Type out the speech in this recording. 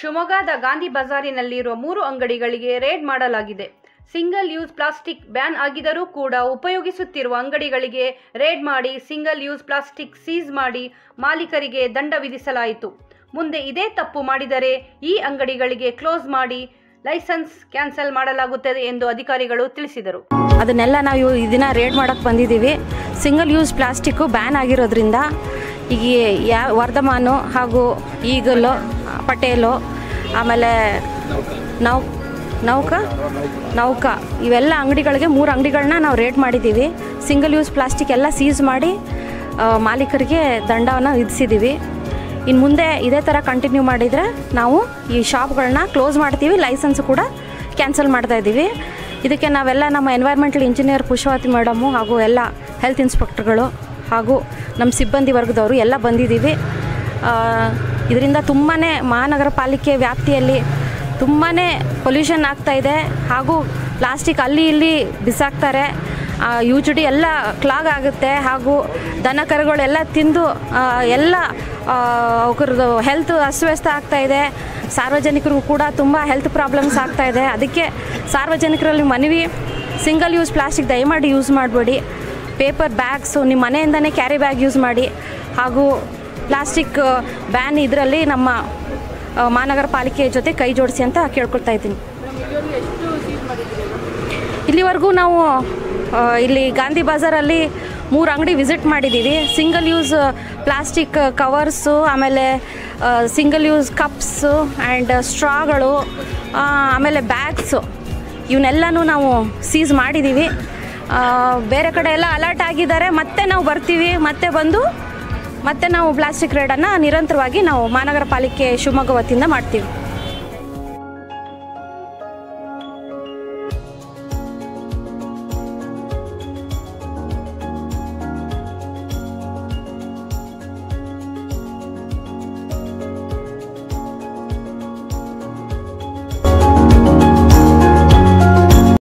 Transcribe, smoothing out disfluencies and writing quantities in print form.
ಶಿವಮೊಗ್ಗದ ಗಾಂಧಿ ಬಜಾರಿನಲ್ಲಿರುವ 3 ಅಂಗಡಿಗಳಿಗೆ ರೇಡ್ ಮಾಡಲಾಗಿದೆ. ಸಿಂಗಲ್ ಯೂಸ್ ಪ್ಲಾಸ್ಟಿಕ್ ಬ್ಯಾನ್ ಆಗಿದ್ದರೂ ಕೂಡ ಉಪಯೋಗಿಸುತ್ತಿರುವ ಅಂಗಡಿಗಳಿಗೆ ರೇಡ್ ಮಾಡಿ ಸಿಂಗಲ್ ಯೂಸ್ ಪ್ಲಾಸ್ಟಿಕ್ ಸೀಸ್ ಮಾಡಿ ಮಾಲೀಕರಿಗೆ ದಂಡ ವಿಧಿಸಲಾಯಿತು. ಮುಂದೆ ಇದೇ ತಪ್ಪು ಮಾಡಿದರೆ ಈ ಅಂಗಡಿಗಳಿಗೆ ಕ್ಲೋಸ್ ಮಾಡಿ ಲೈಸೆನ್ಸ್ ಕ್ಯಾನ್ಸಲ್ ಮಾಡಲಾಗುತ್ತದೆ ಎಂದು ಅಧಿಕಾರಿಗಳು ತಿಳಿಸಿದರು. ಅದನ್ನೆಲ್ಲ ನಾವು ಈ ದಿನ ರೇಡ್ ಮಾಡೋಕ್ಕೆ ಬಂದಿದ್ದೀವಿ. ಸಿಂಗಲ್ ಯೂಸ್ ಪ್ಲಾಸ್ಟಿಕ್ಕು ಬ್ಯಾನ್ ಆಗಿರೋದ್ರಿಂದ ಈಗ ವರ್ಧಮಾನು ಹಾಗೂ ಈಗಲು ಪಟೇಲು ಆಮೇಲೆ ನೌಕಾ ಇವೆಲ್ಲ ಅಂಗಡಿಗಳಿಗೆ 3 ಅಂಗಡಿಗಳನ್ನ ನಾವು ರೇಡ್ ಮಾಡಿದ್ದೀವಿ. ಸಿಂಗಲ್ ಯೂಸ್ ಪ್ಲಾಸ್ಟಿಕ್ ಎಲ್ಲ ಸೀಸ್ ಮಾಡಿ ಮಾಲೀಕರಿಗೆ ದಂಡವನ್ನು ವಿಧಿಸಿದ್ದೀವಿ. ಇನ್ನು ಮುಂದೆ ಇದೇ ಥರ ಕಂಟಿನ್ಯೂ ಮಾಡಿದರೆ ನಾವು ಈ ಶಾಪ್ಗಳನ್ನ ಕ್ಲೋಸ್ ಮಾಡ್ತೀವಿ, ಲೈಸೆನ್ಸ್ ಕೂಡ ಕ್ಯಾನ್ಸಲ್ ಮಾಡ್ತಾಯಿದ್ದೀವಿ. ಇದಕ್ಕೆ ನಾವೆಲ್ಲ ನಮ್ಮ ಎನ್ವೈರ್ಮೆಂಟಲ್ ಇಂಜಿನಿಯರ್ ಪುಷ್ಪವತಿ ಮೇಡಮು ಹಾಗೂ ಎಲ್ಲ ಹೆಲ್ತ್ ಇನ್ಸ್ಪೆಕ್ಟರ್ಗಳು ಹಾಗೂ ನಮ್ಮ ಸಿಬ್ಬಂದಿ ವರ್ಗದವರು ಎಲ್ಲ ಬಂದಿದ್ದೀವಿ. ಇದರಿಂದ ತುಂಬಾ ಮಹಾನಗರ ಪಾಲಿಕೆ ವ್ಯಾಪ್ತಿಯಲ್ಲಿ ತುಂಬಾ ಪೊಲ್ಯೂಷನ್ ಆಗ್ತಾಯಿದೆ ಹಾಗೂ ಪ್ಲಾಸ್ಟಿಕ್ ಅಲ್ಲಿ ಇಲ್ಲಿ ಬಿಸಾಕ್ತಾರೆ. UGD ಎಲ್ಲ ಕ್ಲಾಗ್ ಆಗುತ್ತೆ ಹಾಗೂ ದನ ಕರುಗಳೆಲ್ಲ ತಿಂದು ಎಲ್ಲ ಅವ್ರದ್ದು ಹೆಲ್ತ್ ಅಸ್ತವ್ಯಸ್ತ ಆಗ್ತಾಯಿದೆ. ಸಾರ್ವಜನಿಕರಿಗೂ ಕೂಡ ತುಂಬ ಹೆಲ್ತ್ ಪ್ರಾಬ್ಲಮ್ಸ್ ಆಗ್ತಾಯಿದೆ. ಅದಕ್ಕೆ ಸಾರ್ವಜನಿಕರಲ್ಲಿ ಮನವಿ, ಸಿಂಗಲ್ ಯೂಸ್ ಪ್ಲಾಸ್ಟಿಕ್ ದಯಮಾಡಿ ಯೂಸ್ ಮಾಡಬೇಡಿ. ಪೇಪರ್ ಬ್ಯಾಗ್ಸು ನಿಮ್ಮ ಮನೆಯಿಂದನೇ ಕ್ಯಾರಿ ಬ್ಯಾಗ್ ಯೂಸ್ ಮಾಡಿ ಹಾಗೂ ಪ್ಲಾಸ್ಟಿಕ್ ಬ್ಯಾನ್ ಇದರಲ್ಲಿ ನಮ್ಮ ಮಹಾನಗರ ಪಾಲಿಕೆ ಜೊತೆ ಕೈ ಜೋಡಿಸಿ ಅಂತ ಕೇಳ್ಕೊಳ್ತಾ ಇದ್ದೀನಿ. ಇಲ್ಲಿವರೆಗೂ ನಾವು ಇಲ್ಲಿ ಗಾಂಧಿ ಬಜಾರಲ್ಲಿ 3 ಅಂಗಡಿ ವಿಸಿಟ್ ಮಾಡಿದ್ದೀವಿ. ಸಿಂಗಲ್ ಯೂಸ್ ಪ್ಲಾಸ್ಟಿಕ್ ಕವರ್ಸು, ಆಮೇಲೆ ಸಿಂಗಲ್ ಯೂಸ್ ಕಪ್ಸು ಆ್ಯಂಡ್ ಸ್ಟ್ರಾಗಳು, ಆಮೇಲೆ ಬ್ಯಾಗ್ಸು ಇವನ್ನೆಲ್ಲನೂ ನಾವು ಸೀಸ್ ಮಾಡಿದ್ದೀವಿ. ಬೇರೆ ಕಡೆ ಎಲ್ಲ ಅಲರ್ಟ್ ಆಗಿದ್ದಾರೆ. ಮತ್ತೆ ನಾವು ಬರ್ತೀವಿ, ಮತ್ತೆ ನಾವು ಪ್ಲಾಸ್ಟಿಕ್ ರೇಡನ್ನು ನಿರಂತರವಾಗಿ ನಾವು ಮಹಾನಗರ ಪಾಲಿಕೆ ಶಿವಮೊಗ್ಗ ವತಿಯಿಂದ ಮಾಡ್ತೀವಿ.